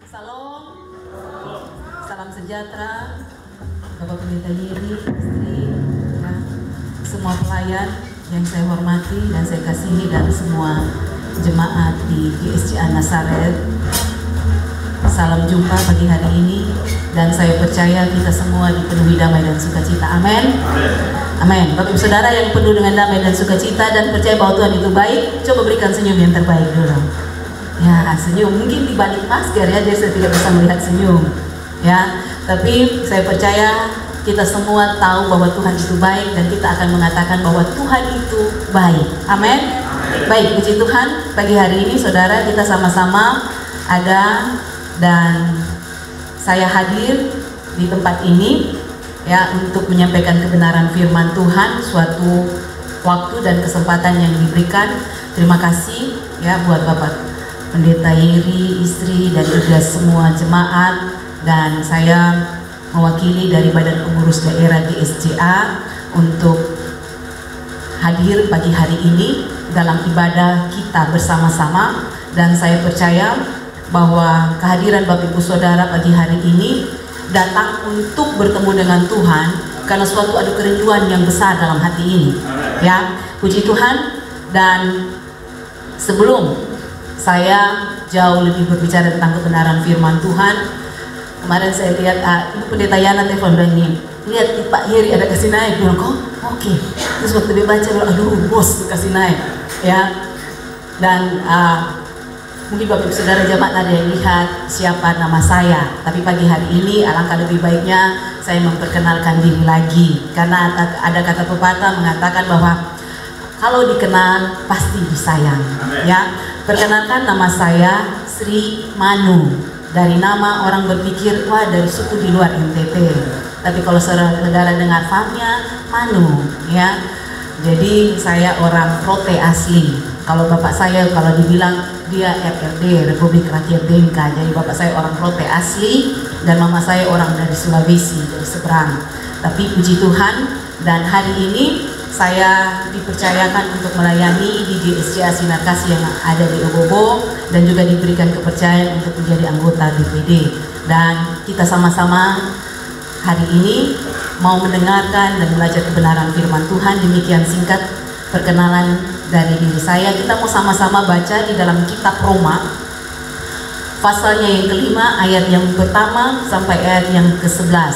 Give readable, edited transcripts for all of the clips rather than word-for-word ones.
Salam, salam sejahtera, Bapak Pendeta Yeri, istri, ya, semua pelayan yang saya hormati dan saya kasihi, dan semua jemaat di GSCA Nazaret. Salam jumpa pagi hari ini, dan saya percaya kita semua dipenuhi damai dan sukacita. Amin. Amin. Bapak Ibu Saudara yang penuh dengan damai dan sukacita dan percaya bahwa Tuhan itu baik, coba berikan senyum yang terbaik dulu. Ya, senyum. Mungkin di balik masker ya, jadi saya tidak bisa melihat senyum. Ya, tapi saya percaya kita semua tahu bahwa Tuhan itu baik, dan kita akan mengatakan bahwa Tuhan itu baik. Amin. Baik, puji Tuhan. Pagi hari ini saudara, kita sama-sama ada dan saya hadir di tempat ini ya untuk menyampaikan kebenaran firman Tuhan, suatu waktu dan kesempatan yang diberikan. Terima kasih ya buat Bapak Pendeta Yeri, istri, dan juga semua jemaat, dan saya mewakili dari Badan Pengurus Daerah GSCA untuk hadir pagi hari ini dalam ibadah kita bersama-sama. Dan saya percaya bahwa kehadiran Bapak Ibu Saudara pagi hari ini datang untuk bertemu dengan Tuhan karena suatu ada kerinduan yang besar dalam hati ini. Ya, puji Tuhan. Dan sebelum saya jauh lebih berbicara tentang kebenaran firman Tuhan, kemarin saya lihat Ibu Pendeta Yana telepon ini, lihat Pak Yeri ada kasih naik, bilang kok oke. Terus waktu dia baca, aduh bos kasih naik ya. Dan mungkin Bapak Ibu Saudara jemaat ada yang lihat siapa nama saya, tapi pagi hari ini alangkah lebih baiknya saya memperkenalkan diri lagi, karena ada kata pepatah mengatakan bahwa kalau dikenal pasti disayang. Ya, perkenalkan, nama saya Sri Manu. Dari nama orang berpikir wah dari suku di luar NTT, tapi kalau saudara dengar famnya Manu ya. Jadi saya orang Rote asli. Kalau bapak saya kalau dibilang dia RRD Republik Rakyat Bengka, jadi bapak saya orang Rote asli dan mama saya orang dari Sulawesi, dari seberang. Tapi puji Tuhan, dan hari ini saya dipercayakan untuk melayani di GSCA Sinar Kasih yang ada di Obobo, dan juga diberikan kepercayaan untuk menjadi anggota DPD. Dan kita sama-sama hari ini mau mendengarkan dan belajar kebenaran firman Tuhan. Demikian singkat perkenalan dari diri saya. Kita mau sama-sama baca di dalam kitab Roma, pasalnya yang kelima, ayat yang pertama sampai ayat yang ke-11.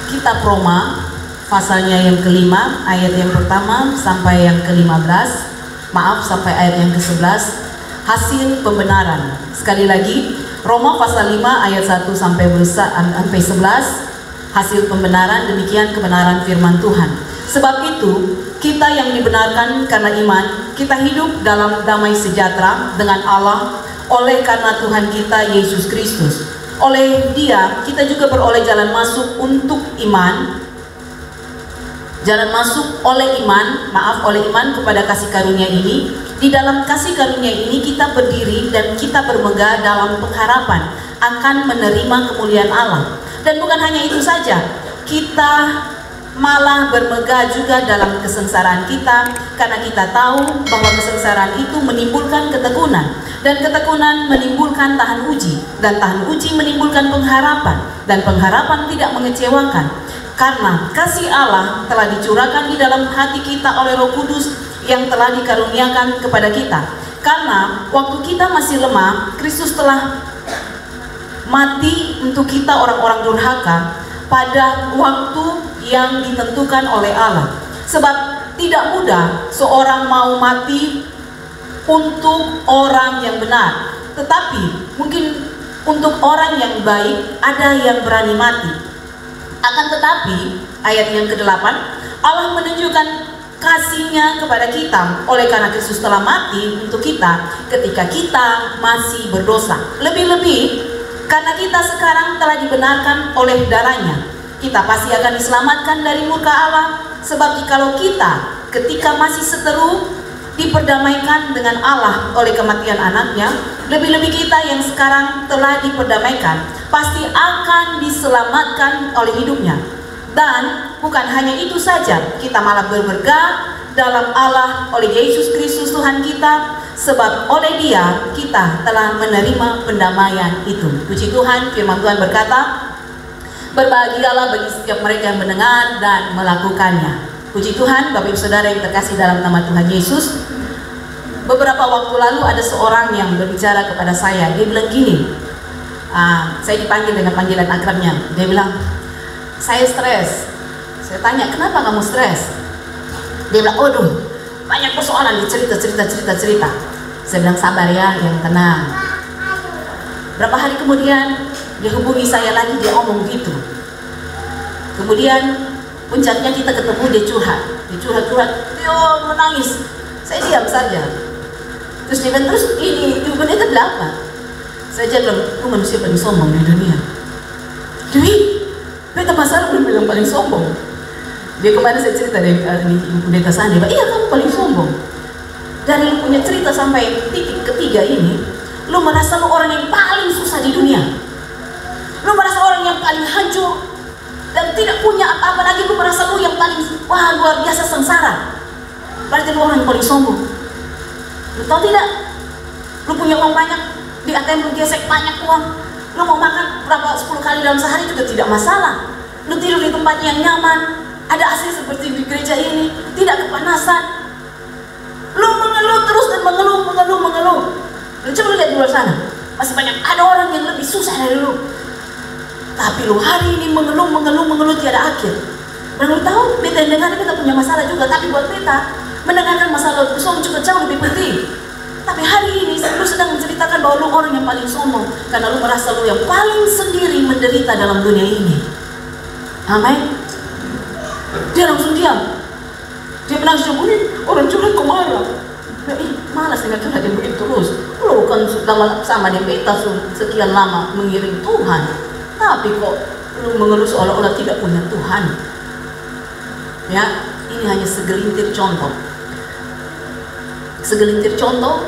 Kitab Roma pasalnya yang kelima, ayat yang pertama sampai yang ke-15, sampai ayat yang ke-11, hasil pembenaran. Sekali lagi, Roma pasal 5 ayat 1 sampai 11, hasil pembenaran. Demikian kebenaran firman Tuhan. Sebab itu, kita yang dibenarkan karena iman, kita hidup dalam damai sejahtera dengan Allah oleh karena Tuhan kita Yesus Kristus. Oleh Dia, kita juga beroleh jalan masuk untuk iman. Jalan masuk oleh iman, oleh iman kepada kasih karunia ini. Di dalam kasih karunia ini kita berdiri dan kita bermegah dalam pengharapan akan menerima kemuliaan Allah. Dan bukan hanya itu saja, kita malah bermegah juga dalam kesengsaraan kita, karena kita tahu bahwa kesengsaraan itu menimbulkan ketekunan, dan ketekunan menimbulkan tahan uji, dan tahan uji menimbulkan pengharapan, dan pengharapan tidak mengecewakan. Karena kasih Allah telah dicurahkan di dalam hati kita oleh Roh Kudus yang telah dikaruniakan kepada kita. Karena waktu kita masih lemah, Kristus telah mati untuk kita orang-orang durhaka pada waktu yang ditentukan oleh Allah. Sebab tidak mudah seorang mau mati untuk orang yang benar, tetapi mungkin untuk orang yang baik ada yang berani mati. Akan tetapi, ayat yang ke-8, Allah menunjukkan kasih-Nya kepada kita oleh karena Kristus telah mati untuk kita ketika kita masih berdosa. Lebih-lebih, karena kita sekarang telah dibenarkan oleh darah-Nya, kita pasti akan diselamatkan dari murka Allah. Sebab jikalau kita ketika masih seteru diperdamaikan dengan Allah oleh kematian anaknya, lebih-lebih kita yang sekarang telah diperdamaikan pasti akan diselamatkan oleh hidupnya. Dan bukan hanya itu saja, kita malah bermegah dalam Allah oleh Yesus Kristus Tuhan kita. sebab oleh Dia kita telah menerima pendamaian itu. Puji Tuhan, firman Tuhan berkata, berbahagialah bagi setiap mereka yang mendengar dan melakukannya. Puji Tuhan, Bapak Ibu Saudara yang terkasih dalam nama Tuhan Yesus. Beberapa waktu lalu ada seorang yang berbicara kepada saya. Dia bilang gini, saya dipanggil dengan panggilan akrabnya. Dia bilang, saya stres. Saya tanya, kenapa kamu stres? Dia bilang, aduh, banyak persoalan, cerita. Saya bilang, sabar ya, yang tenang. Berapa hari kemudian dia hubungi saya lagi, dia omong gitu. Kemudian puncaknya kita ketemu, dia curhat, dia menangis. Saya diam saja. Terus dia bilang, terus ini ibu pendeta bilang apa? Saya bilang, lu manusia paling sombong di dunia. Jadi, beta masalah belum bilang paling sombong. Dia kemarin saya cerita dari ibu pendeta Sandi, iya kamu paling sombong. Dari lu punya cerita sampai titik ketiga ini, lu merasa lu orang yang paling susah di dunia. Lu merasa orang yang paling hancur dan tidak punya apa-apa lagi. Lu merasa lu yang paling luar biasa sengsara. Berarti lu orang yang paling sombong. Lu tahu tidak? Lu punya uang banyak, di ATM lu gesek banyak uang. Lu mau makan berapa 10 kali dalam sehari juga tidak masalah. Lu tidur di tempat yang nyaman, ada AC seperti di gereja ini, tidak kepanasan. Lu mengeluh terus dan mengeluh. Lu coba lihat di luar sana, masih banyak ada orang yang lebih susah dari lu. Tapi lu hari ini mengeluh tiada akhir. Dan lu tahu, beta yang dengar kita punya masalah juga, tapi buat beta mendengarkan masalah lu juga jauh lebih penting. Tapi hari ini lu sedang menceritakan bahwa lu orang yang paling sombong karena lu merasa lu yang paling sendiri menderita dalam dunia ini. Amin. Dia langsung diam. Dia bilang, orang curhat kok marah. Malas dengan curhat yang begitu terus. Lu kan sama dia beta sekian lama mengiring Tuhan, tapi kok lu mengeluh seolah-olah tidak punya Tuhan. Ya, ini hanya segelintir contoh. Segelintir contoh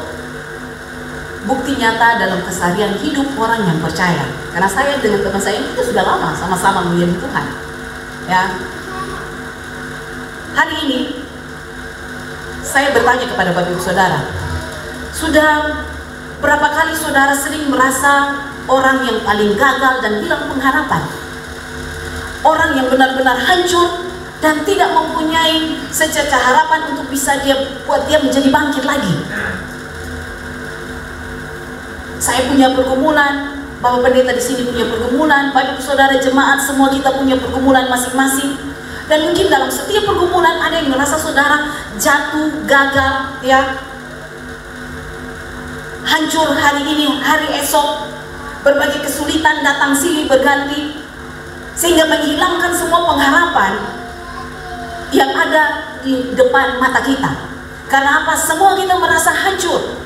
bukti nyata dalam keseharian hidup orang yang percaya. Karena saya dengan teman saya itu sudah lama sama-sama mengiring Tuhan. Ya. Hari ini saya bertanya kepada Bapak Ibu Saudara, sudah berapa kali saudara sering merasa orang yang paling gagal dan hilang pengharapan? Orang yang benar-benar hancur dan tidak mempunyai secercah harapan untuk bisa buat dia menjadi bangkit lagi. Saya punya pergumulan, Bapak Pendeta di sini punya pergumulan, Bapak Ibu Saudara jemaat semua kita punya pergumulan masing-masing. Dan mungkin dalam setiap pergumulan ada yang merasa saudara jatuh, gagal, ya, hancur hari ini, hari esok, berbagai kesulitan datang silih berganti, sehingga menghilangkan semua pengharapan yang ada di depan mata kita. Karena apa? Semua kita merasa hancur,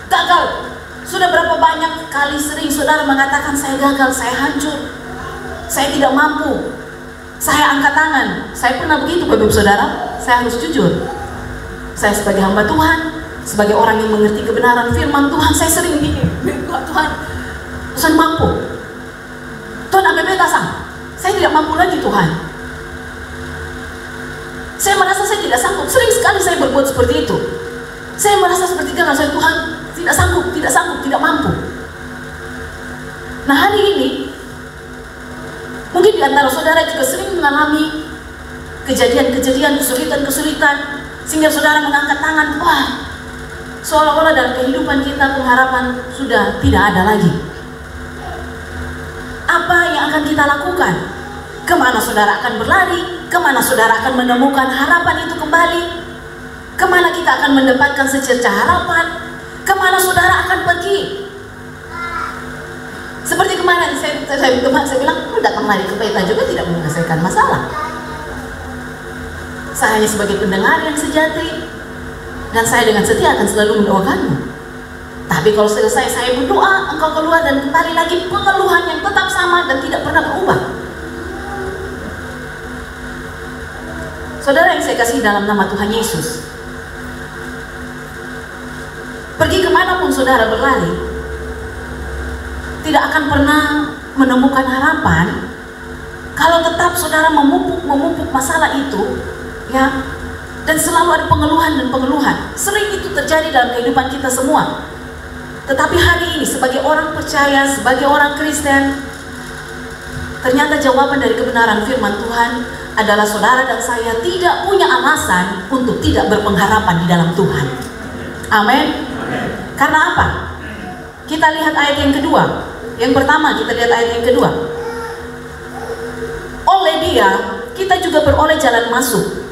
gagal. Sudah berapa banyak kali sering saudara mengatakan, saya gagal, saya hancur, saya tidak mampu, saya angkat tangan. Saya pernah begitu Bapak Ibu Saudara. Saya harus jujur, saya sebagai hamba Tuhan, sebagai orang yang mengerti kebenaran firman Tuhan, saya sering gini, Tuhan, saya mampu, Tuhan apa beta sang, saya tidak mampu lagi Tuhan. Saya merasa saya tidak sanggup. Sering sekali saya berbuat seperti itu. Saya merasa seperti gagal, saya Tuhan tidak sanggup, tidak mampu. Nah hari ini mungkin di antara saudara juga sering mengalami kejadian-kejadian, kesulitan-kesulitan, sehingga saudara mengangkat tangan, wah, seolah-olah dalam kehidupan kita pengharapan sudah tidak ada lagi. Apa yang akan kita lakukan? Kemana saudara akan berlari? Kemana saudara akan menemukan harapan itu kembali? Kemana kita akan mendapatkan secercah harapan? Kemana saudara akan pergi? Seperti kemarin saya bilang, lu datang lari ke peta juga tidak menyelesaikan masalah. Saya hanya sebagai pendengar yang sejati, dan saya dengan setia akan selalu mendoakanmu. Tapi kalau selesai saya berdoa, engkau keluar dan kembali lagi pengeluhan yang tetap sama dan tidak pernah berubah. Saudara yang saya kasih dalam nama Tuhan Yesus, pergi kemanapun saudara berlari, tidak akan pernah menemukan harapan kalau tetap saudara memupuk masalah itu, ya, Dan selalu ada pengeluhan dan pengeluhan. Sering itu terjadi dalam kehidupan kita semua. Tetapi hari ini sebagai orang percaya, sebagai orang Kristen, ternyata jawaban dari kebenaran firman Tuhan adalah saudara dan saya tidak punya alasan untuk tidak berpengharapan di dalam Tuhan. Amin. Karena apa? Kita lihat ayat yang kedua. Yang pertama kita lihat ayat yang kedua. Oleh Dia kita juga beroleh jalan masuk.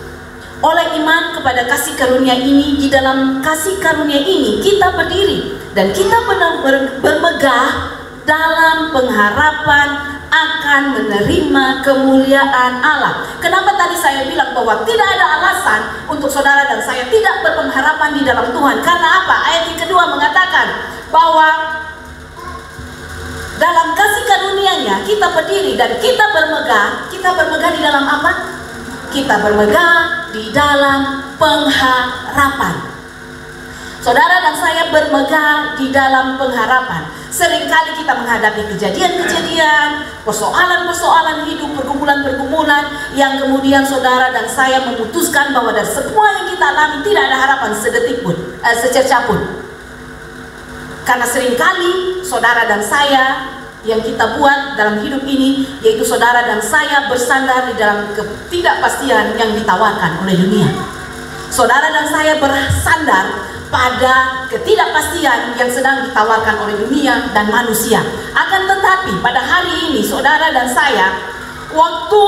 Oleh iman kepada kasih karunia ini, di dalam kasih karunia ini kita berdiri dan kita bermegah dalam pengharapan akan menerima kemuliaan Allah. Kenapa tadi saya bilang bahwa tidak ada alasan untuk saudara dan saya tidak berpengharapan di dalam Tuhan? Karena apa? Ayat yang kedua mengatakan bahwa dalam kasih karunia-Nya kita berdiri dan kita bermegah. Kita bermegah di dalam apa? Kita bermegah di dalam pengharapan. Saudara dan saya bermegah di dalam pengharapan. Seringkali kita menghadapi kejadian-kejadian, persoalan-persoalan hidup, pergumulan-pergumulan yang kemudian saudara dan saya memutuskan bahwa dari semua yang kita alami tidak ada harapan sedetik pun, secerca pun. Karena seringkali saudara dan saya yang kita buat dalam hidup ini, yaitu saudara dan saya bersandar di dalam ketidakpastian yang ditawarkan oleh dunia. Saudara dan saya bersandar pada ketidakpastian yang sedang ditawarkan oleh dunia dan manusia. Akan tetapi pada hari ini saudara dan saya, waktu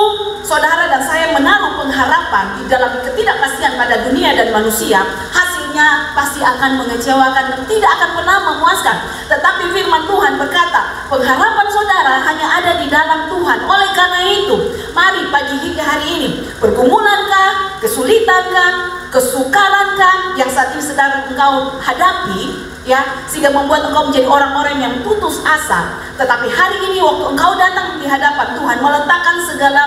saudara dan saya menaruh pengharapan di dalam ketidakpastian pada dunia dan manusia, hasilnya pasti akan mengecewakan dan tidak akan pernah memuaskan. Tetapi firman Tuhan berkata, pengharapan saudara hanya ada di dalam Tuhan. Oleh karena itu, mari pagi hari ini, pergumulankah, kesulitankah, kesukarankah yang saat ini sedang engkau hadapi, ya, sehingga membuat engkau menjadi orang-orang yang putus asa. Tetapi hari ini waktu engkau datang di hadapan Tuhan, meletakkan segala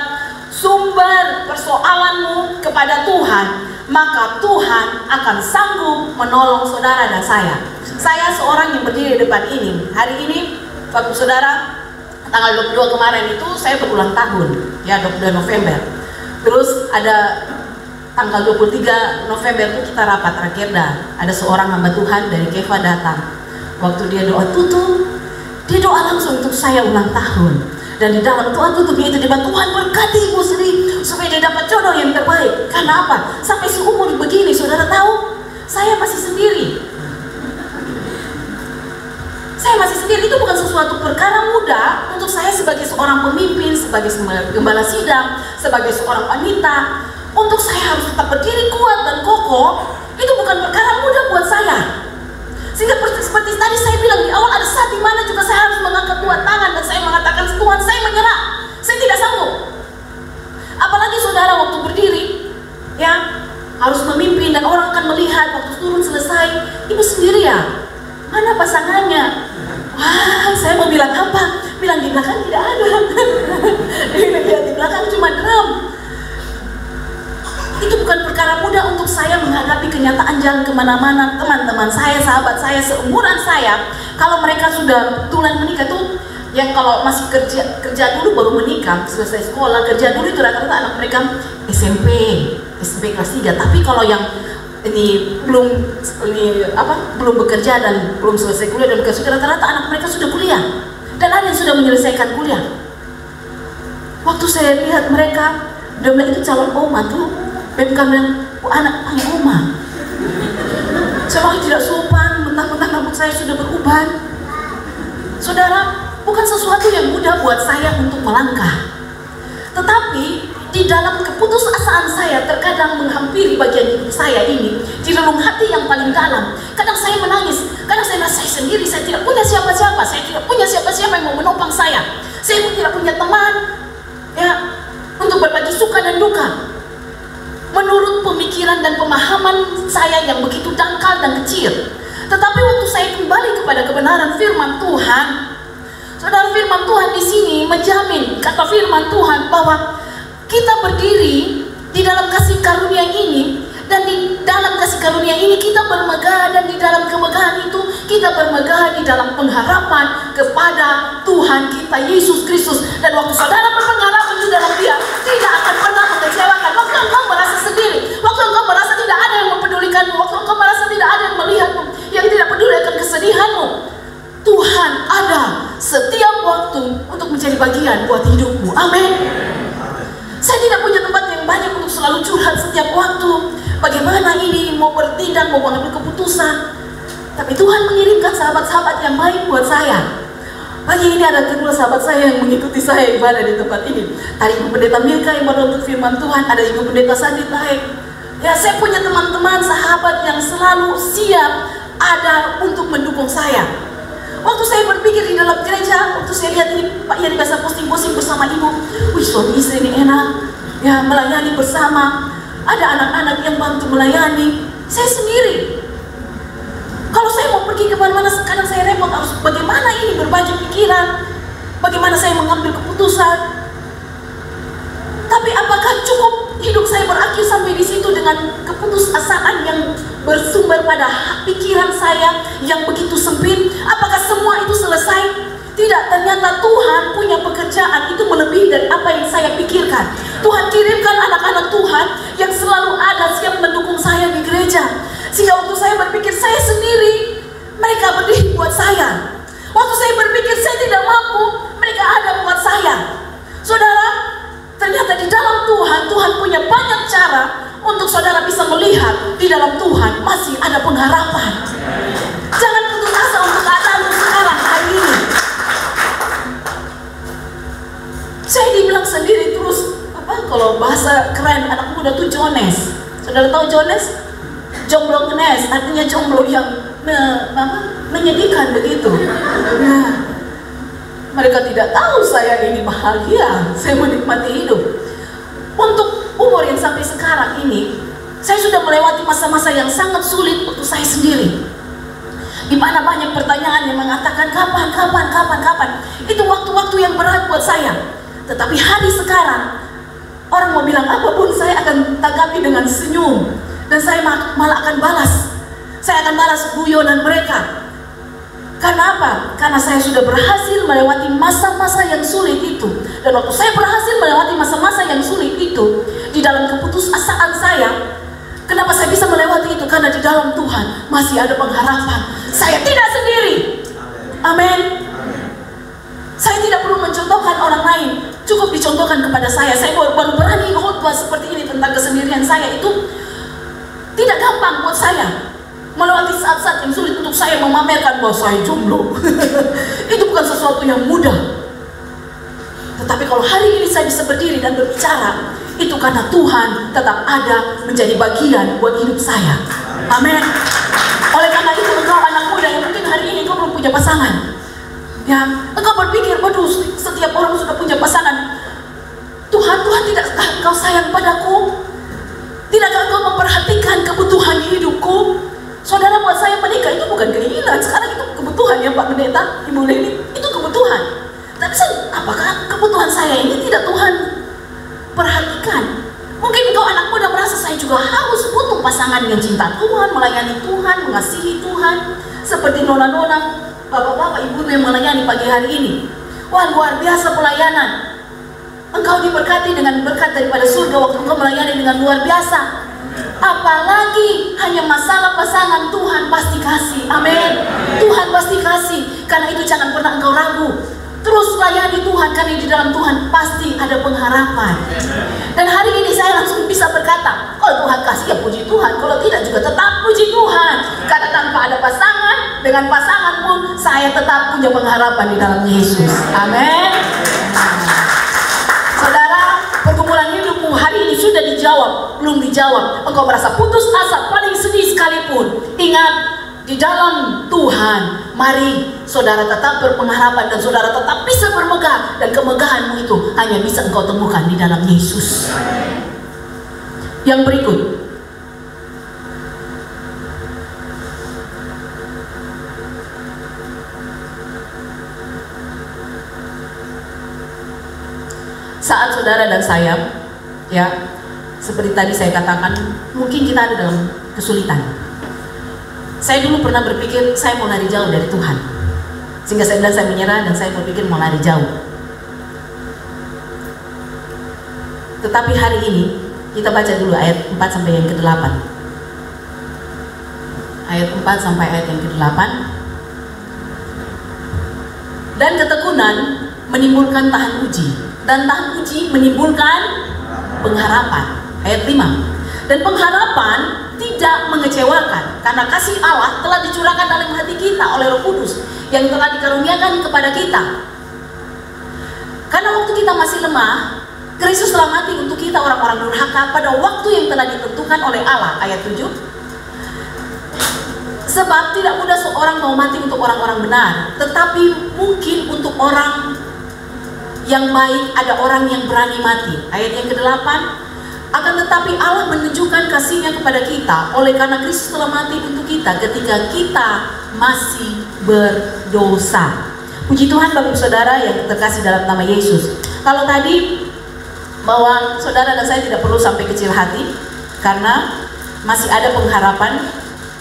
sumber persoalanmu kepada Tuhan, maka Tuhan akan sanggup menolong saudara dan saya. Saya seorang yang berdiri di depan ini. Hari ini, Bapak Saudara, tanggal 22 kemarin itu saya berulang tahun, ya, 22 November. Terus ada tanggal 23 November itu kita rapat rakerda. Ada seorang hamba Tuhan dari Keva datang. Waktu dia doa tutup, dia doa langsung untuk saya ulang tahun. Dan di dalam doa tutupnya itu dia bilang, Tuhan berkati Ibu Sri supaya dia dapat jodoh yang terbaik. Karena apa? Sampai seumur begini, saudara tahu, saya masih sendiri. Saya masih sendiri. Itu bukan sesuatu perkara mudah untuk saya sebagai seorang pemimpin, sebagai gembala sidang, sebagai seorang wanita. Untuk saya harus tetap berdiri kuat dan kokoh, itu bukan perkara mudah buat saya. Sehingga seperti tadi saya bilang di awal, ada saat di mana juga saya harus mengangkat dua tangan dan saya mengatakan, Tuhan, saya menyerah, saya tidak sanggup. Apalagi saudara waktu berdiri, ya, harus memimpin dan orang akan melihat waktu turun selesai, Ibu sendiri ya, mana pasangannya? Wah, saya mau bilang apa? Bilang di belakang tidak ada. Lihat di belakang cuma drum. Itu bukan perkara mudah untuk saya menghadapi kenyataan jalan kemana-mana. Teman-teman saya, sahabat saya, seumuran saya, kalau mereka sudah tulen menikah tuh, yang kalau masih kerja dulu baru menikah, selesai sekolah, kerja dulu itu rata-rata anak mereka SMP kelas 3. Tapi kalau yang ini belum bekerja dan belum selesai kuliah dan bekerja, rata-rata anak mereka sudah kuliah. Dan ada yang sudah menyelesaikan kuliah. Waktu saya lihat mereka, dia bilang itu calon oma tuh. BMK bilang, anak oma. Saya bilang tidak sopan, mentang-mentang rambut saya sudah beruban. Saudara, bukan sesuatu yang mudah buat saya untuk melangkah. Tetapi di dalam keputusasaan saya terkadang menghampiri bagian hidup saya ini, di relung hati yang paling dalam. Kadang saya menangis, kadang saya merasa saya sendiri, saya tidak punya siapa-siapa, saya tidak punya siapa-siapa yang mau menopang saya. Saya pun tidak punya teman, ya, untuk berbagi suka dan duka. Menurut pemikiran dan pemahaman saya yang begitu dangkal dan kecil. Tetapi waktu saya kembali kepada kebenaran firman Tuhan, saudara, firman Tuhan di sini menjamin, kata firman Tuhan, bahwa kita berdiri di dalam kasih karunia ini, dan di dalam kasih karunia ini kita bermegah, dan di dalam kemegahan itu kita bermegah di dalam pengharapan kepada Tuhan kita Yesus Kristus. Dan waktu saudara berpengharapan di dalam Dia, tidak akan pernah mengecewakan. Waktu engkau merasa sendiri, waktu engkau merasa memulihkanmu, waktu engkau merasa tidak ada yang melihatmu, yang tidak peduli akan kesedihanmu, Tuhan ada setiap waktu untuk menjadi bagian buat hidupmu. Amin. Saya tidak punya tempat yang banyak untuk selalu curhat setiap waktu. Bagaimana ini mau bertindak, mau mengambil keputusan. Tapi Tuhan mengirimkan sahabat-sahabat yang baik buat saya. Pagi ini ada kedua sahabat saya yang mengikuti saya ibadah di tempat ini. Ada Ibu Pendeta Milka yang menuntut firman Tuhan, ada Ibu Pendeta Sandi Taek. Ya, saya punya teman-teman, sahabat yang selalu siap ada untuk mendukung saya. Waktu saya berpikir di dalam gereja, waktu saya lihat ini Pak Yani biasa posting-posting bersama Ibu, wih suami istri ini enak, ya melayani bersama, ada anak-anak yang bantu melayani. Saya sendiri, kalau saya mau pergi kemana-mana, sekarang saya repot harus bagaimana ini berbagi pikiran, bagaimana saya mengambil keputusan. Tapi apakah cukup hidup saya berakhir sampai di situ dengan keputusasaan yang bersumber pada pikiran saya yang begitu sempit? Apakah semua itu selesai? Tidak, ternyata Tuhan punya pekerjaan itu melebihi dari apa yang saya pikirkan. Tuhan kirimkan anak-anak Tuhan yang selalu ada siap mendukung saya di gereja. Sehingga waktu saya berpikir saya sendiri, mereka berdiri buat saya. Waktu saya berpikir saya tidak mampu, mereka ada buat saya. Saudara, ternyata di dalam Tuhan, Tuhan punya banyak cara untuk saudara bisa melihat di dalam Tuhan masih ada pengharapan. Jangan putus asa untuk keadaanmu sekarang hari ini. Saya dibilang sendiri terus, kalau bahasa keren anak muda tuh Jones. Saudara tahu Jones? Jomblo kenes, artinya jomblo yang menyedihkan begitu. Nah, mereka tidak tahu saya ini bahagia, saya menikmati hidup. Untuk umur yang sampai sekarang ini, saya sudah melewati masa-masa yang sangat sulit untuk saya sendiri. Di mana banyak pertanyaan yang mengatakan kapan. Itu waktu-waktu yang berat buat saya. Tetapi hari sekarang, orang mau bilang apapun saya akan tanggapi dengan senyum. Dan saya malah akan balas. Saya akan balas guyonan mereka. Karena apa? Karena saya sudah berhasil melewati masa-masa yang sulit itu. Dan waktu saya berhasil melewati masa-masa yang sulit itu, di dalam keputusasaan saya, kenapa saya bisa melewati itu? Karena di dalam Tuhan masih ada pengharapan. Saya tidak sendiri. Amin. Saya tidak perlu mencontohkan orang lain, cukup dicontohkan kepada saya. Saya baru berani khotbah seperti ini tentang kesendirian saya. Itu tidak gampang buat saya melewati saat-saat yang sulit untuk saya memamerkan bahwa saya jomblo. Itu bukan sesuatu yang mudah. Tetapi kalau hari ini saya bisa berdiri dan berbicara, itu karena Tuhan tetap ada menjadi bagian buat hidup saya. Amin. Oleh karena itu, engkau anak muda yang mungkin hari ini engkau belum punya pasangan, ya, engkau berpikir, waduh, setiap orang sudah punya pasangan. Tuhan tidakkah engkau sayang padaku? Tidakkah engkau memperhatikan kebutuhan hidupku? Saudara, buat saya menikah itu bukan keinginan. Sekarang itu kebutuhan ya Pak Pendeta, Ibu Leni. Itu kebutuhan. Tapi apakah kebutuhan saya ini tidak Tuhan perhatikan? Mungkin engkau anak muda merasa saya juga harus butuh pasangan yang cinta Tuhan, melayani Tuhan, mengasihi Tuhan. Seperti nona-nona, bapak-bapak, ibu yang melayani pagi hari ini. Wah, luar biasa pelayanan. Engkau diberkati dengan berkat daripada surga waktu engkau melayani dengan luar biasa. Apalagi hanya masalah pasangan, Tuhan pasti kasih. Amin. Tuhan pasti kasih. Karena itu jangan pernah engkau ragu. Terus layani Tuhan, karena di dalam Tuhan pasti ada pengharapan. Dan hari ini saya langsung bisa berkata, kalau Tuhan kasih ya puji Tuhan, kalau tidak juga tetap puji Tuhan. Karena tanpa ada pasangan, dengan pasangan pun saya tetap punya pengharapan di dalam Yesus. Amin. Saudara, pergumulan hidupmu hari ini sudah dijawab, belum dijawab. Engkau merasa putus asa, paling sedih sekalipun. Ingat, di dalam Tuhan, mari saudara tetap berpengharapan dan saudara tetap bisa bermegah. Dan kemegahanmu itu hanya bisa engkau temukan di dalam Yesus. Yang berikut, saat saudara dan saya, ya, seperti tadi saya katakan, mungkin kita ada dalam kesulitan. Saya dulu pernah berpikir saya mau lari jauh dari Tuhan, sehingga saya bilang saya menyerah dan saya berpikir mau lari jauh. Tetapi hari ini kita baca dulu ayat 4 sampai yang ke-8. ayat 4 sampai ayat yang ke-8. Dan ketekunan menimbulkan tahan uji, dan tahan uji menimbulkan pengharapan. Ayat 5. Dan pengharapan tidak mengecewakan, karena kasih Allah telah dicurahkan dalam hati kita oleh Roh Kudus yang telah dikaruniakan kepada kita. Karena waktu kita masih lemah, Kristus telah mati untuk kita orang-orang durhaka pada waktu yang telah ditentukan oleh Allah. Ayat 7. Sebab tidak mudah seorang mau mati untuk orang-orang benar, tetapi mungkin untuk orang yang baik ada orang yang berani mati. Ayat yang ke-8. Akan tetapi Allah menunjukkan kasih-Nya kepada kita oleh karena Kristus telah mati untuk kita ketika kita masih berdosa. Puji Tuhan Bapak Ibu Saudara yang terkasih dalam nama Yesus. Kalau tadi bahwa saudara dan saya tidak perlu sampai kecil hati karena masih ada pengharapan,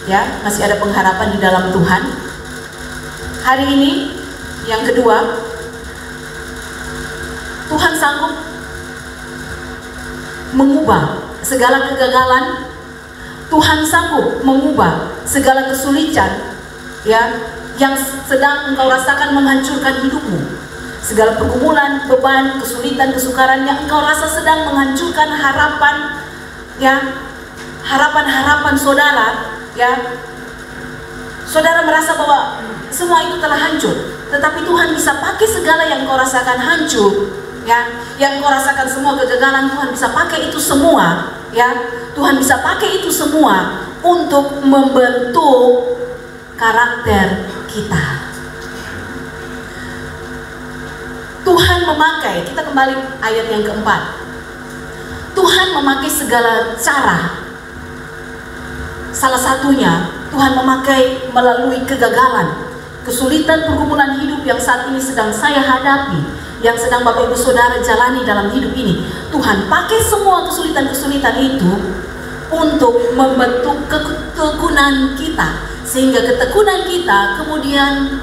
ya, masih ada pengharapan di dalam Tuhan. Hari ini yang kedua, Tuhan sanggup mengubah segala kegagalan. Tuhan sanggup mengubah segala kesulitan, ya, yang sedang engkau rasakan menghancurkan hidupmu. Segala pergumulan, beban, kesulitan, kesukaran yang engkau rasa sedang menghancurkan harapan, ya, harapan-harapan saudara, ya. Saudara merasa bahwa semua itu telah hancur, tetapi Tuhan bisa pakai segala yang engkau rasakan hancur, ya, yang engkau rasakan semua kegagalan. Tuhan bisa pakai itu semua, ya. Tuhan bisa pakai itu semua untuk membentuk karakter kita. Tuhan memakai, kita kembali ayat yang keempat. Tuhan memakai segala cara. Salah satunya Tuhan memakai melalui kegagalan, kesulitan, pergumulan hidup yang saat ini sedang saya hadapi, yang sedang Bapak Ibu Saudara jalani dalam hidup ini. Tuhan pakai semua kesulitan-kesulitan itu untuk membentuk ketekunan kita, sehingga ketekunan kita kemudian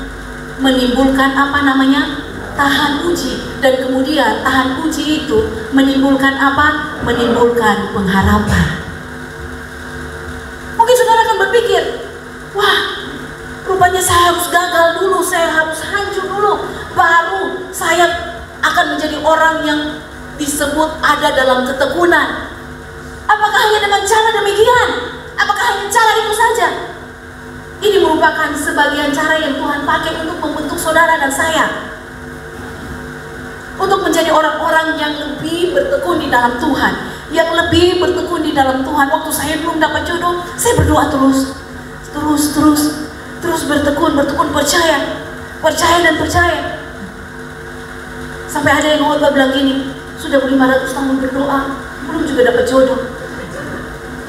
menimbulkan apa namanya? Tahan uji, dan kemudian tahan uji itu menimbulkan apa? Menimbulkan pengharapan. Mungkin saudara akan berpikir, wah, rupanya saya harus gagal dulu, saya harus hancur dulu, baru saya akan menjadi orang yang disebut ada dalam ketekunan. Apakah hanya dengan cara demikian? Apakah hanya cara itu saja? Ini merupakan sebagian cara yang Tuhan pakai untuk membentuk saudara dan saya, untuk menjadi orang-orang yang lebih bertekun di dalam Tuhan, yang lebih bertekun di dalam Tuhan. Waktu saya belum dapat jodoh, saya berdoa terus bertekun, percaya dan percaya. Sampai ada yang khotbah bilang gini, sudah 500 tahun berdoa, belum juga dapat jodoh.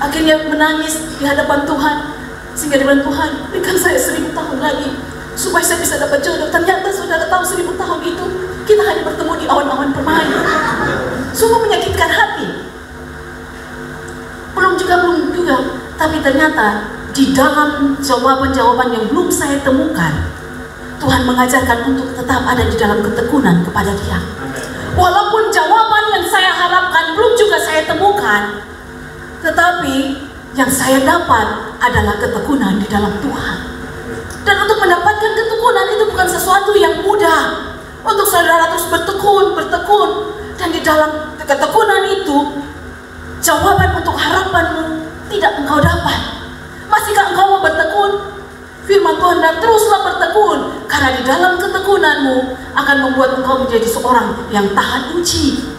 Akhirnya menangis di hadapan Tuhan, sehingga dia bilang, Tuhan, berikan saya 1000 tahun lagi supaya saya bisa dapat jodoh. Ternyata saudara tahu 1000 tahun itu kita hanya bertemu di awan-awan permai. Sungguh menyakitkan hati. Belum juga, tapi ternyata di dalam jawaban-jawaban yang belum saya temukan, Tuhan mengajarkan untuk tetap ada di dalam ketekunan kepada Dia. Walaupun jawaban yang saya harapkan belum juga saya temukan, tetapi yang saya dapat adalah ketekunan di dalam Tuhan. Dan untuk mendapatkan ketekunan itu bukan sesuatu yang mudah. Untuk saudara terus bertekun, dan di dalam ketekunan itu, jawaban untuk harapanmu tidak engkau dapat. Masihkah engkau mau bertekun? Firman Tuhan, dan teruslah bertekun, karena di dalam ketekunanmu akan membuat engkau menjadi seorang yang tahan uji.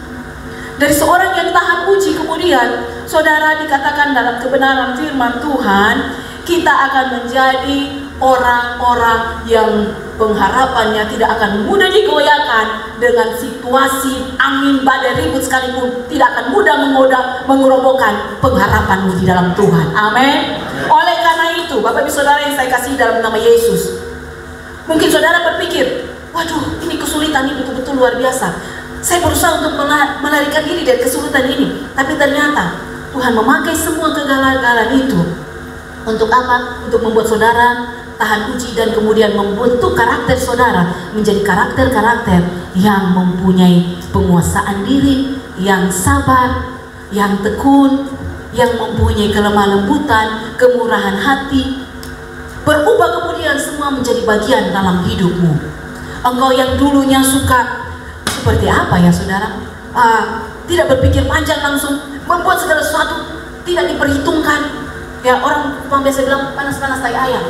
Dari seorang yang tahan uji, kemudian saudara dikatakan dalam kebenaran firman Tuhan, kita akan menjadi orang-orang yang pengharapannya tidak akan mudah digoyahkan dengan situasi angin badai ribut sekalipun, tidak akan mudah mengerobohkan pengharapanmu di dalam Tuhan. Amin. Oleh karena itu, Bapak Ibu Saudara yang saya kasih dalam nama Yesus, mungkin saudara berpikir, waduh, ini kesulitan ini betul-betul luar biasa. Saya berusaha untuk melarikan diri dari kesulitan ini, tapi ternyata Tuhan memakai semua kegagalan itu untuk apa? Untuk membuat saudara tahan uji dan kemudian membentuk karakter saudara menjadi karakter-karakter yang mempunyai penguasaan diri, yang sabar, yang tekun, yang mempunyai kelemah lembutan, kemurahan hati, berubah kemudian semua menjadi bagian dalam hidupmu. Engkau yang dulunya suka seperti apa ya saudara, tidak berpikir panjang, langsung membuat segala sesuatu, tidak diperhitungkan. Ya, orang biasa bilang panas-panas tai ayam,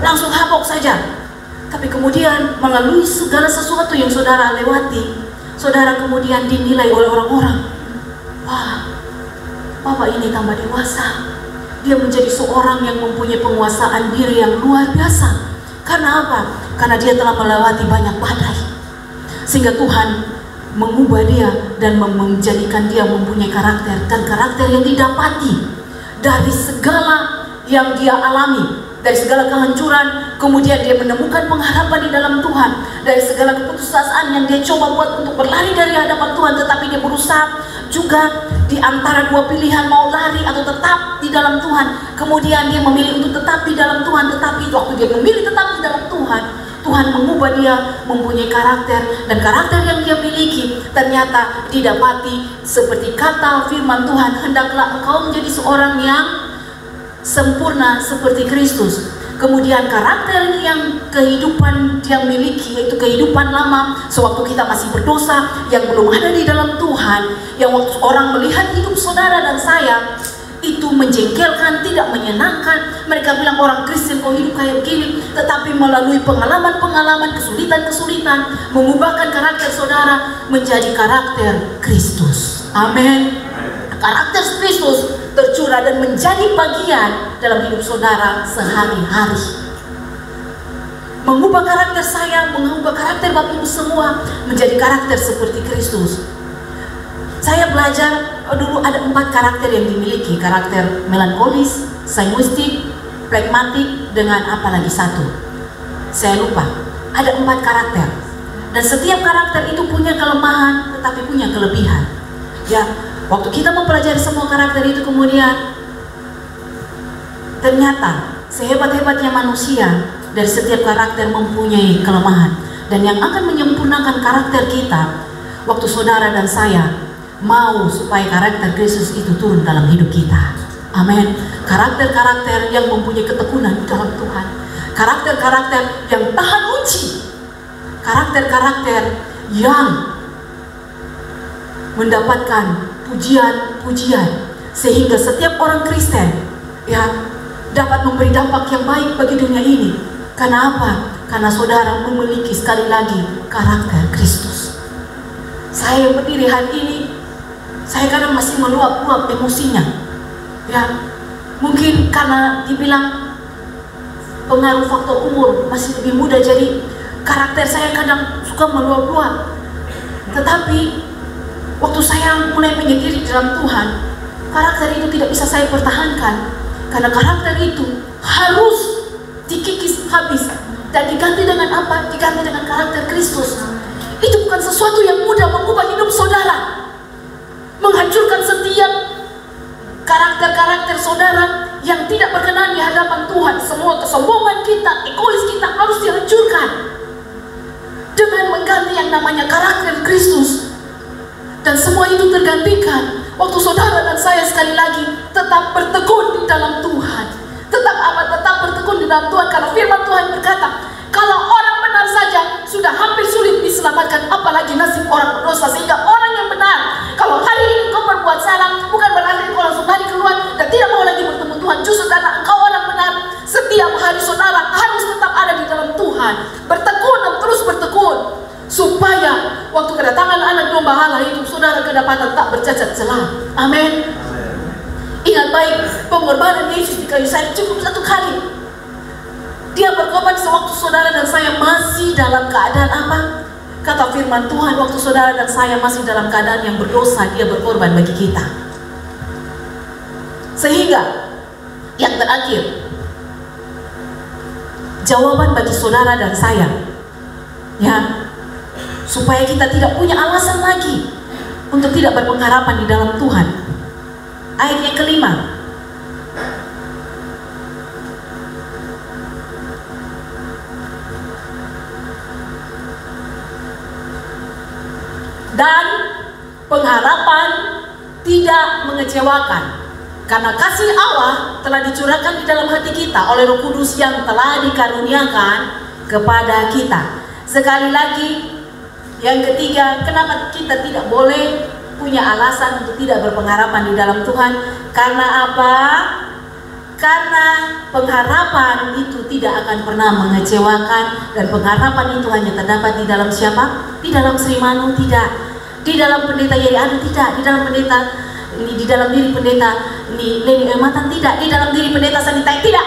langsung habok saja. Tapi kemudian melalui segala sesuatu yang saudara lewati, saudara kemudian dinilai oleh orang-orang, wah, Bapak ini tambah dewasa. Dia menjadi seorang yang mempunyai penguasaan diri yang luar biasa. Karena apa? Karena dia telah melewati banyak badai, sehingga Tuhan mengubah dia dan menjadikan dia mempunyai karakter, dan karakter yang didapati dari segala yang dia alami, dari segala kehancuran. Kemudian dia menemukan pengharapan di dalam Tuhan. Dari segala keputusasaan yang dia coba buat untuk berlari dari hadapan Tuhan, tetapi dia berusaha juga di antara dua pilihan, mau lari atau tetap di dalam Tuhan. Kemudian dia memilih untuk tetap di dalam Tuhan. Tetapi waktu dia memilih tetap di dalam Tuhan, Tuhan mengubah dia mempunyai karakter, dan karakter yang dia miliki ternyata didapati seperti kata firman Tuhan, hendaklah engkau menjadi seorang yang sempurna seperti Kristus. Kemudian karakter yang kehidupan dia miliki, yaitu kehidupan lama sewaktu kita masih berdosa, yang belum ada di dalam Tuhan, yang waktu orang melihat hidup saudara dan saya itu menjengkelkan, tidak menyenangkan. Mereka bilang, orang Kristen kok hidup kayak begini. Tetapi melalui pengalaman-pengalaman, kesulitan-kesulitan, mengubahkan karakter saudara menjadi karakter Kristus. Amin. Karakter Kristus tercurah dan menjadi bagian dalam hidup saudara sehari-hari. Mengubah karakter saya, mengubah karakter Bapak Ibu semua menjadi karakter seperti Kristus. Saya belajar dulu ada 4 karakter yang dimiliki. Karakter melankolis, sanguistik, pragmatik, dengan apa lagi satu, saya lupa. Ada 4 karakter, dan setiap karakter itu punya kelemahan tetapi punya kelebihan. Ya, waktu kita mempelajari semua karakter itu, kemudian ternyata sehebat-hebatnya manusia, dari setiap karakter mempunyai kelemahan. Dan yang akan menyempurnakan karakter kita, waktu saudara dan saya mau supaya karakter Kristus itu turun dalam hidup kita. Amin. Karakter-karakter yang mempunyai ketekunan dalam Tuhan, karakter-karakter yang tahan uji, karakter-karakter yang mendapatkan pujian-pujian, sehingga setiap orang Kristen ya dapat memberi dampak yang baik bagi dunia ini. Karena apa? Karena saudara memiliki sekali lagi karakter Kristus. Saya yang berdiri hari ini, saya kadang masih meluap-luap emosinya. Ya, mungkin karena dibilang pengaruh faktor umur, masih lebih muda, jadi karakter saya kadang suka meluap-luap. Tetapi waktu saya mulai menyendiri dalam Tuhan, karakter itu tidak bisa saya pertahankan. Karena karakter itu harus dikikis habis dan diganti dengan apa? Diganti dengan karakter Kristus. Itu bukan sesuatu yang mudah mengubah hidup saudara, menghancurkan setiap karakter-karakter saudara yang tidak berkenan di hadapan Tuhan. Semua kesombongan kita, egois kita harus dihancurkan dengan mengganti yang namanya karakter Kristus. Dan semua itu tergantikan waktu saudara dan saya sekali lagi tetap bertekun di dalam Tuhan. Tetap apa? Tetap bertekun di dalam Tuhan. Karena firman Tuhan berkata, kalau orang benar saja sudah hampir sulit diselamatkan, apalagi nasib orang berdosa. Sehingga orang yang benar, kalau hari ini engkau berbuat salah, bukan berarti engkau langsung lari keluar dan tidak mau lagi bertemu Tuhan. Justru karena engkau orang benar, setiap hari saudara harus tetap ada di dalam Tuhan, bertekun dan terus bertekun, supaya waktu kedatangan anak domba Allah itu saudara kedapatan tak bercacat celah. Amin. Ingat baik, pengorbanan Yesus di kayu salib cukup 1 kali. Dia berkorban sewaktu saudara dan saya masih dalam keadaan apa? Kata firman Tuhan, waktu saudara dan saya masih dalam keadaan yang berdosa, dia berkorban bagi kita. Sehingga yang terakhir, jawaban bagi saudara dan saya, ya, supaya kita tidak punya alasan lagi untuk tidak berpengharapan di dalam Tuhan. Ayat yang kelima, dan pengharapan tidak mengecewakan, karena kasih Allah telah dicurahkan di dalam hati kita oleh Roh Kudus yang telah dikaruniakan kepada kita. Sekali lagi, yang ketiga, kenapa kita tidak boleh punya alasan untuk tidak berpengharapan di dalam Tuhan? Karena apa? Karena pengharapan itu tidak akan pernah mengecewakan, dan pengharapan itu hanya terdapat di dalam siapa? Di dalam Sri Manu, tidak. Di dalam pendeta Yeri Adu, tidak. Di dalam pendeta ini, di dalam diri pendeta ini Leni Ematan, tidak. Di dalam diri pendeta Sanita, tidak.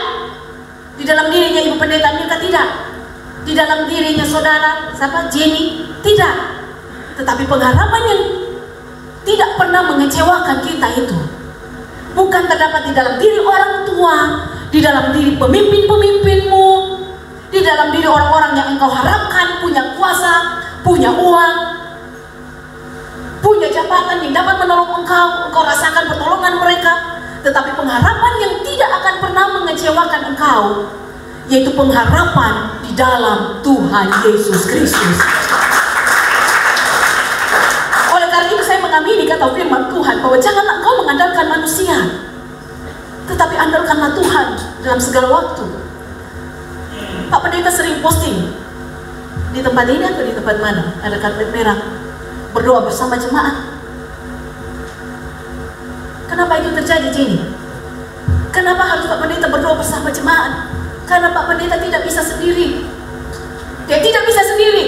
Di dalam dirinya Ibu Pendeta Milka, tidak. Di dalam dirinya saudara siapa? Jenny, tidak. Tetapi pengharapan yang tidak pernah mengecewakan kita itu bukan terdapat di dalam diri orang tua, di dalam diri pemimpin-pemimpinmu, di dalam diri orang-orang yang engkau harapkan punya kuasa, punya uang, punya jabatan yang dapat menolong engkau rasakan pertolongan mereka. Tetapi pengharapan yang tidak akan pernah mengecewakan engkau, yaitu pengharapan di dalam Tuhan Yesus Kristus. Oleh karena itu saya mengamini kata firman Tuhan bahwa janganlah engkau mengandalkan manusia, tetapi andalkanlah Tuhan dalam segala waktu. Pak Pendeta sering posting di tempat ini atau di tempat mana ada karpet merah, berdoa bersama jemaat. Kenapa itu terjadi, Jenny? Kenapa harus Pak Pendeta berdoa bersama jemaat? Karena Pak Pendeta tidak bisa sendiri. Dia tidak bisa sendiri.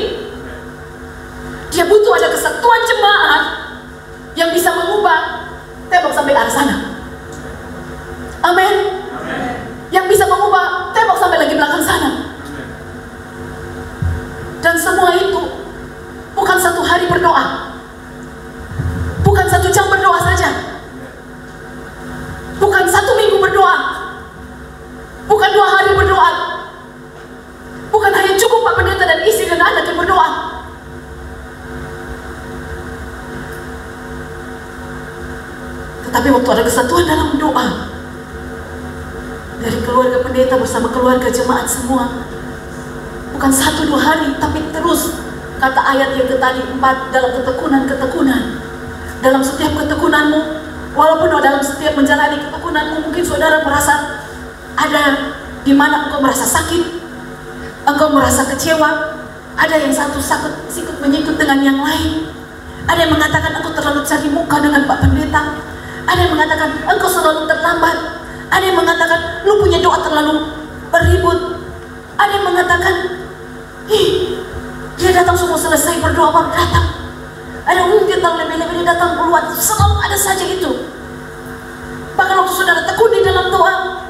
Dia butuh ada kesatuan jemaat yang bisa mengubah tembok sampai arah sana. Amin. Yang bisa mengubah tembok sampai lagi belakang sana. Dan semua itu bukan satu hari berdoa, bukan 1 jam berdoa saja, bukan 1 minggu berdoa, bukan 2 hari berdoa, bukan hanya cukup Pak Pendeta dan istri dan anak yang berdoa. Tetapi waktu ada kesatuan dalam doa dari keluarga pendeta bersama keluarga jemaat semua, bukan 1-2 hari, tapi terus. Kata ayat yang tadi 4, dalam ketekunan-ketekunan. Dalam setiap ketekunanmu, walaupun dalam setiap menjalani ketekunanmu, mungkin saudara merasa ada di mana engkau merasa sakit, engkau merasa kecewa. Ada yang satu sikut menyikut dengan yang lain. Ada yang mengatakan engkau terlalu cari muka dengan Pak Pendeta. Ada yang mengatakan engkau selalu terlambat. Ada yang mengatakan lu punya doa terlalu beribut. Ada yang mengatakan, dia datang semua selesai berdoa baru datang. Ada mungkin lebih-lebih dia datang keluar. Selalu ada saja itu. Bahkan waktu saudara tekun di dalam doa,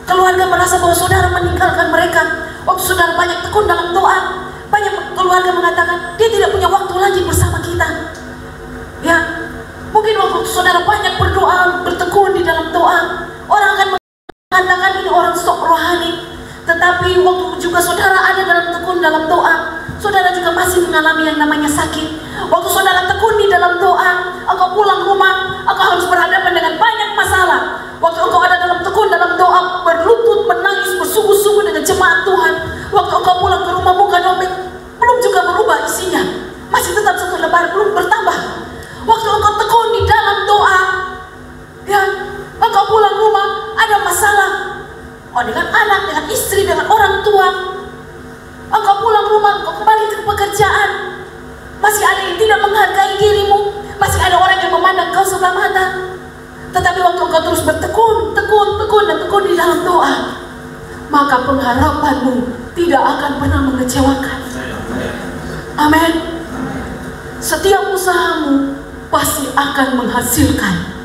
keluarga merasa bahwa saudara meninggalkan mereka. Waktu saudara banyak tekun dalam doa, banyak keluarga mengatakan dia tidak punya waktu lagi bersama kita. Ya, mungkin waktu saudara banyak berdoa, bertekun di dalam doa, orang akan mengatakan ini orang sok rohani. Tetapi waktu juga saudara ada dalam tekun dalam doa, saudara juga masih mengalami yang namanya sakit. Waktu saudara tekun di dalam doa, engkau pulang rumah, engkau harus berhadapan dengan banyak masalah. Waktu engkau ada dalam tekun dalam doa, berlutut, menangis, bersungguh-sungguh dengan jemaat Tuhan. Waktu engkau pulang ke rumah, buka dompet, belum juga berubah isinya, masih tetap 1 lembar, belum bertambah. Waktu engkau tekun di dalam doa, ya, engkau pulang rumah, ada masalah. Dengan anak, dengan istri, dengan orang tua. Engkau pulang rumah, engkau kembali ke pekerjaan, masih ada yang tidak menghargai dirimu, masih ada orang yang memandang kau sebelah mata. Tetapi waktu engkau terus bertekun, dan tekun di dalam doa, maka pengharapanmu tidak akan pernah mengecewakan. Amin. Setiap usahamu pasti akan menghasilkan.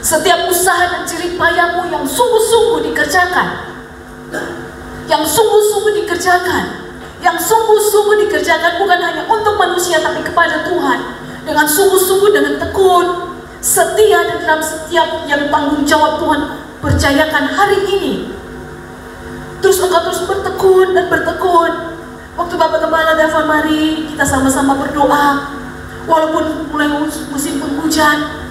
Setiap usaha dan jerih payahmu yang sungguh-sungguh dikerjakan, yang sungguh-sungguh dikerjakan bukan hanya untuk manusia tapi kepada Tuhan, dengan sungguh-sungguh, dengan tekun, setia, dan dalam setiap yang tanggung jawab Tuhan percayakan hari ini. Terus engkau terus bertekun dan bertekun. Waktu Bapak Gembala telepon, mari kita sama-sama berdoa, walaupun mulai musim penghujan,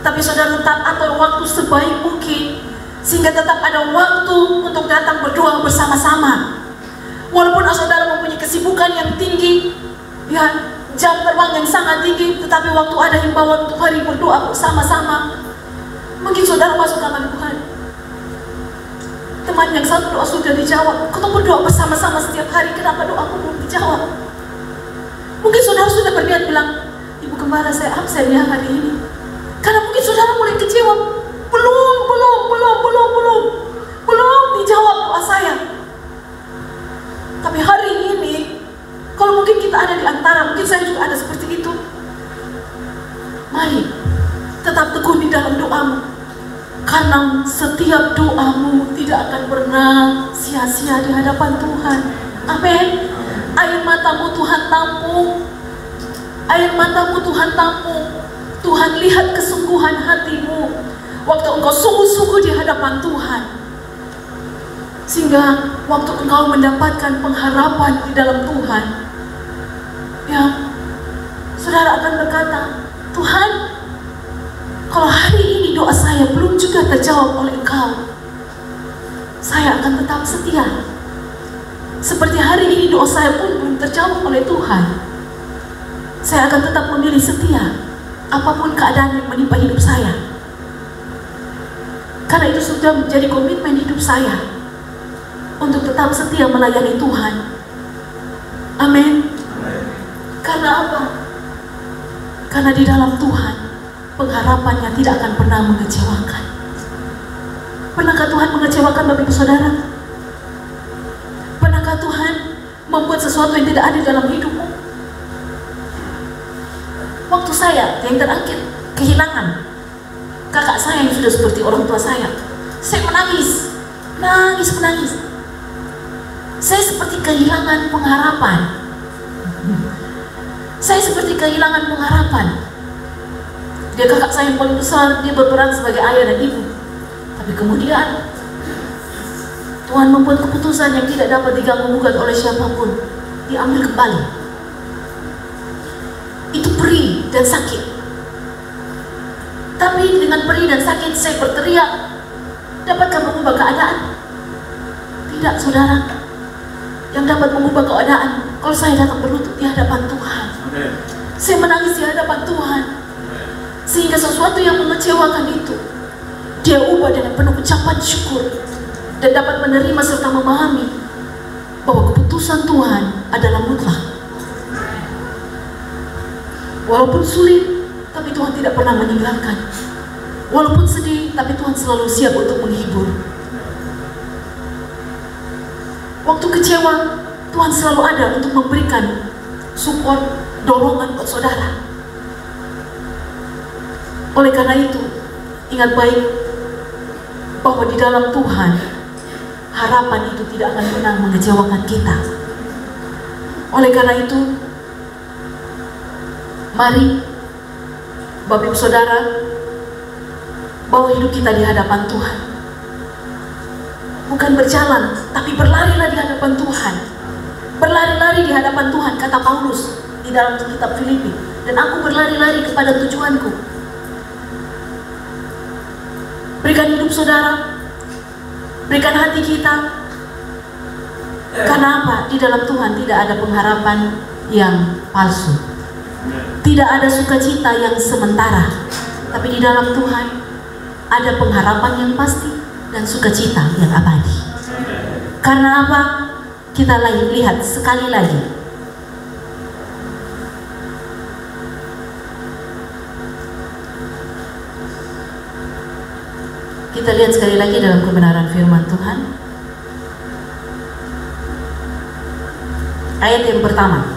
tapi saudara tetap atur waktu sebaik mungkin, sehingga tetap ada waktu untuk datang berdoa bersama-sama. Walaupun saudara mempunyai kesibukan yang tinggi, ya, jam terbang yang sangat tinggi, tetapi waktu ada himbauan untuk hari berdoa bersama-sama, mungkin saudara masuk kamar Tuhan. Teman yang satu doa sudah dijawab, kita berdoa bersama-sama setiap hari, kenapa doaku belum dijawab? Mungkin saudara sudah berniat bilang, Ibu Gembala saya absen ya hari ini. Karena mungkin saudara mulai kecewa, belum dijawab doa saya. Tapi hari ini, kalau mungkin kita ada di antara, mungkin saya juga ada seperti itu. Mari, tetap teguh di dalam doamu. Karena setiap doamu tidak akan pernah sia-sia di hadapan Tuhan. Amin. Air matamu Tuhan tampung. Air matamu Tuhan tampung. Tuhan lihat kesungguhan hatimu waktu engkau sungguh-sungguh di hadapan Tuhan. Sehingga waktu engkau mendapatkan pengharapan di dalam Tuhan, ya, saudara akan berkata, Tuhan, kalau hari ini doa saya belum juga terjawab oleh Engkau, saya akan tetap setia. Seperti hari ini doa saya pun belum terjawab oleh Tuhan, saya akan tetap memilih setia apapun keadaan yang menimpa hidup saya. Karena itu sudah menjadi komitmen hidup saya untuk tetap setia melayani Tuhan. Amin. Karena apa? Karena di dalam Tuhan pengharapannya tidak akan pernah mengecewakan. Pernahkah Tuhan mengecewakan Bapak Ibu Saudara? Pernahkah Tuhan membuat sesuatu yang tidak ada dalam hidupmu? Waktu saya yang terakhir kehilangan kakak saya yang sudah seperti orang tua saya menangis. Saya seperti kehilangan pengharapan. Dia kakak saya yang paling besar, dia berperan sebagai ayah dan ibu. Tapi kemudian Tuhan membuat keputusan yang tidak dapat diganggu-gugat oleh siapapun. Diambil kembali. Itu perih dan sakit. Tapi dengan perih dan sakit saya berteriak, dapatkah mengubah keadaan? Tidak, saudara. Yang dapat mengubah keadaan kalau saya datang berlutut di hadapan Tuhan. Saya menangis di hadapan Tuhan. Sehingga sesuatu yang mengecewakan itu dia ubah dengan penuh ucapan syukur, dan dapat menerima serta memahami bahwa keputusan Tuhan adalah mutlak. Walaupun sulit, tapi Tuhan tidak pernah meninggalkan. Walaupun sedih, tapi Tuhan selalu siap untuk menghibur. Waktu kecewa, Tuhan selalu ada untuk memberikan support, dorongan buat saudara. Oleh karena itu, ingat baik bahwa di dalam Tuhan harapan itu tidak akan pernah mengecewakan kita. Oleh karena itu, mari Bapak Ibu Saudara, bawa hidup kita di hadapan Tuhan. Bukan berjalan, tapi berlarilah di hadapan Tuhan. Berlari-lari di hadapan Tuhan, kata Paulus di dalam kitab Filipi. Dan aku berlari-lari kepada tujuanku. Berikan hidup saudara, berikan hati kita. Karena apa? Di dalam Tuhan tidak ada pengharapan yang palsu. Tidak ada sukacita yang sementara. Tapi di dalam Tuhan ada pengharapan yang pasti dan sukacita yang abadi. Karena apa? Kita lihat sekali lagi. Kita lihat sekali lagi dalam kebenaran firman Tuhan. Ayat yang pertama.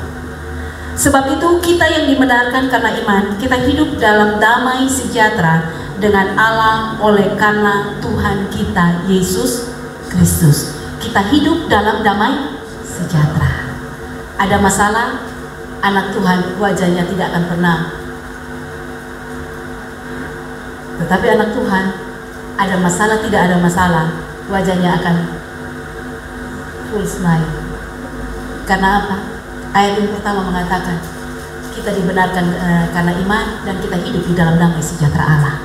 Sebab itu kita yang dibenarkan karena iman, kita hidup dalam damai sejahtera dengan Allah oleh karena Tuhan kita Yesus Kristus. Kita hidup dalam damai sejahtera. Ada masalah, anak Tuhan wajahnya tidak akan pernah. Tetapi anak Tuhan, ada masalah tidak ada masalah, wajahnya akan full smile. Karena apa? Ayat yang pertama mengatakan kita dibenarkan karena iman, dan kita hidup di dalam damai sejahtera Allah.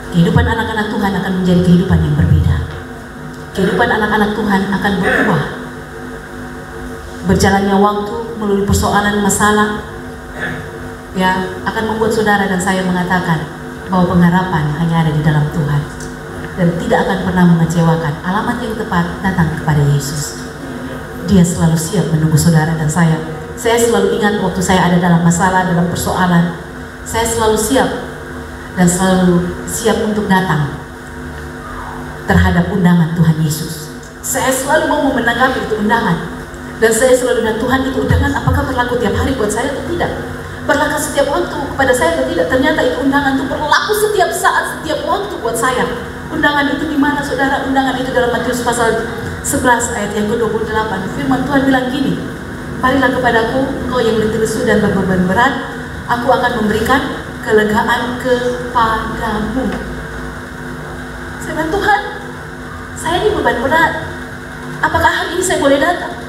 Kehidupan anak-anak Tuhan akan menjadi kehidupan yang berbeda. Kehidupan anak-anak Tuhan akan berubah. Berjalannya waktu melalui persoalan masalah, ya, akan membuat saudara dan saya mengatakan bahwa pengharapan hanya ada di dalam Tuhan. dan tidak akan pernah mengecewakan. Alamat yang tepat datang kepada Yesus. Dia selalu siap menunggu saudara dan saya. Saya selalu ingat waktu saya ada dalam masalah, dalam persoalan, saya selalu siap dan selalu siap untuk datang terhadap undangan Tuhan Yesus. Saya selalu mau menanggapi itu undangan. Dan saya selalu bilang, Tuhan, itu undangan apakah berlaku tiap hari buat saya atau tidak? Berlaku setiap waktu kepada saya atau tidak? Ternyata itu undangan itu berlaku setiap saat, setiap waktu buat saya. Undangan itu di mana, saudara? Undangan itu dalam Matius pasal 11 ayat yang ke-28. Firman Tuhan bilang gini, marilah kepadaku, engkau yang letih lesu dan berbeban berat, aku akan memberikan kelegaan kepadamu. Saya bilang, Tuhan, saya ini beban berat. Apakah hari ini saya boleh datang?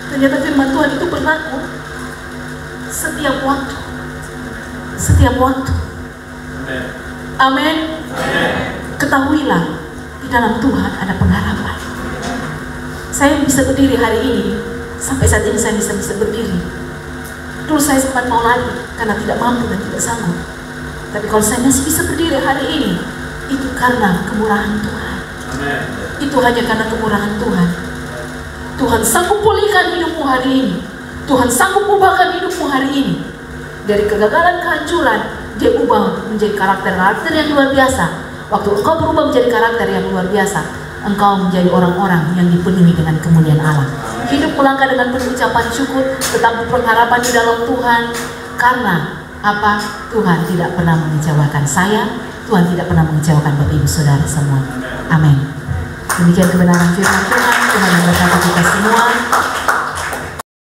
Ternyata firman Tuhan itu berlaku setiap waktu. Setiap waktu. Amin. Ketahuilah, di dalam Tuhan ada pengharapan. Saya bisa berdiri hari ini, sampai saat ini saya bisa berdiri. Dulu saya sempat mau lari karena tidak mampu dan tidak sanggup. Tapi kalau saya masih bisa berdiri hari ini, itu karena kemurahan Tuhan. Itu hanya karena kemurahan Tuhan. Tuhan sanggup pulihkan hidupmu hari ini. Tuhan sanggup ubahkan hidupmu hari ini. Dari kegagalan, kehancuran, dia ubah menjadi karakter yang luar biasa. Waktu engkau berubah menjadi karakter yang luar biasa, engkau menjadi orang-orang yang dipenuhi dengan kemuliaan Allah. Hidup melangkah dengan penuh ucapan syukur, tetap berpengharapan di dalam Tuhan. Karena apa? Tuhan tidak pernah mengecewakan saya. Tuhan tidak pernah mengecewakan Bapak Ibu Saudara semua. Amin. Demikian kebenaran firman Tuhan. Tuhan memberkati kita semua.